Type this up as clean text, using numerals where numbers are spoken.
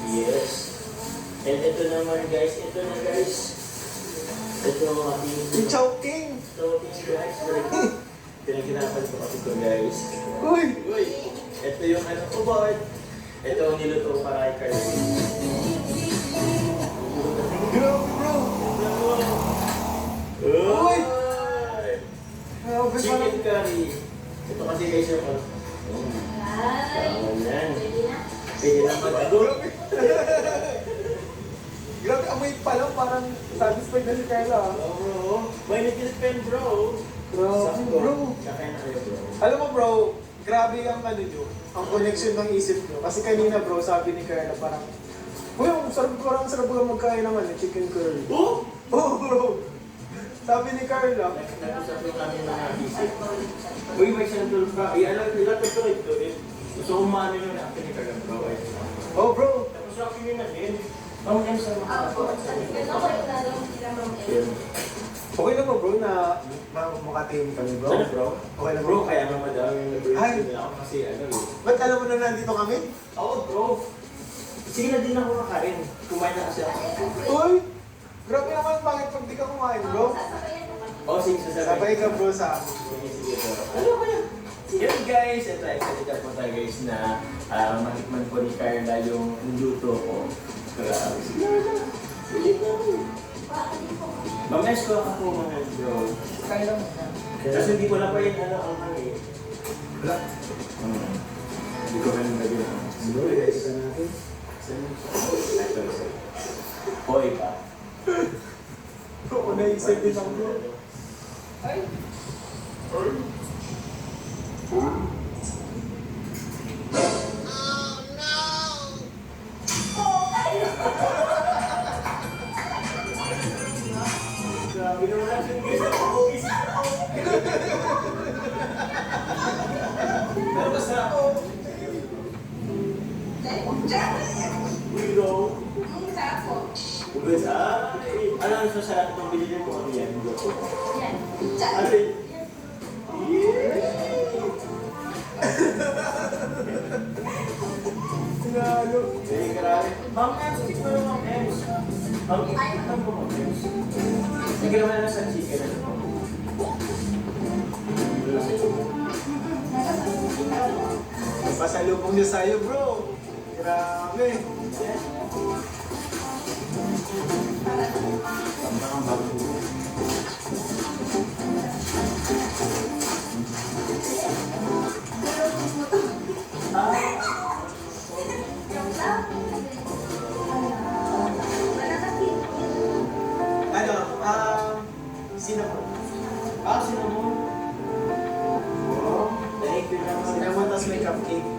Yes. And ito naman guys, ito na guys. Ito ang ating... Si Chowking! Chowking guys. Pinaghirapan ko kasi ito guys. Uy! Uy! Ito yung ano ko ba? Ito ang niluto ko para kay Carly. Grabe bro! Uy! Grabe pala. Chicken curry. Ito kasi guys yung ano. Yan. Pwede na mag-agol. Grabe, amoy pa lang, parang satisfied na si Carla. Oh bro. May little pen bro. Grabe Sakto. bro. Kakain na kayo bro. Alam mo bro, grabe ang ano nyo, ang connection ng isip nyo. Kasi kanina bro, sabi ni Carla parang, uy, ang sarap ko magkain ng ano, chicken curry. Oh! Oh bro! Sabi ni Carla, Nag-usap yung kami mga isip. Uy, may isang tulog ka. Alam ko ito eh. Gusto ko maano yun na akin ni Carla bro. oh bro, Tapos akin yun na din. Ang M sa mga okay na ba bro na makatime kami bro? Ano bro? Okay na Bro, bro? kaya nga madami yung Ay. nag-birthday nila ako kasi ano eh. Ba't alam mo na nandito kami? Oo bro. Sige na din ako kakain. Kumain na kasi ako. Uy! Grabe naman, bakit pag di ka kumain bro? Oh, sige, Sabay ka bro sa amin. Sige, sige bro. Ano ba yan? Yun guys, ito excited po tayo guys na matikman po ni Carla yung luto ko. Grabe. Sige na. Mames ko ako mga bro. Kaya lang. Kasi hindi ko na pa yung ano ang hangin. Wala. Hindi ko rin naging Bro, guys, isa natin. Hoy pa. Bro, kung naisip din ako bro. Ay! Grabe naman lang yung guys na pag-uwis. Pero basta ako. Willow. Ugas ay. Ano ang sasarap itong bilhin mo? Ano yan? Ano yun? Sinalo. Eh, grabe. Ma'am Ems, tikman mo Ma'am Ems. Ma'am, tikman mo Ma'am Ems. Sige naman na sa chicken. Pasalubong niya sa'yo bro. Grabe. Ang bago. Ano, cinnamon. Cinnamon. Oh, thank you naman. Cinnamon, tas may cupcake.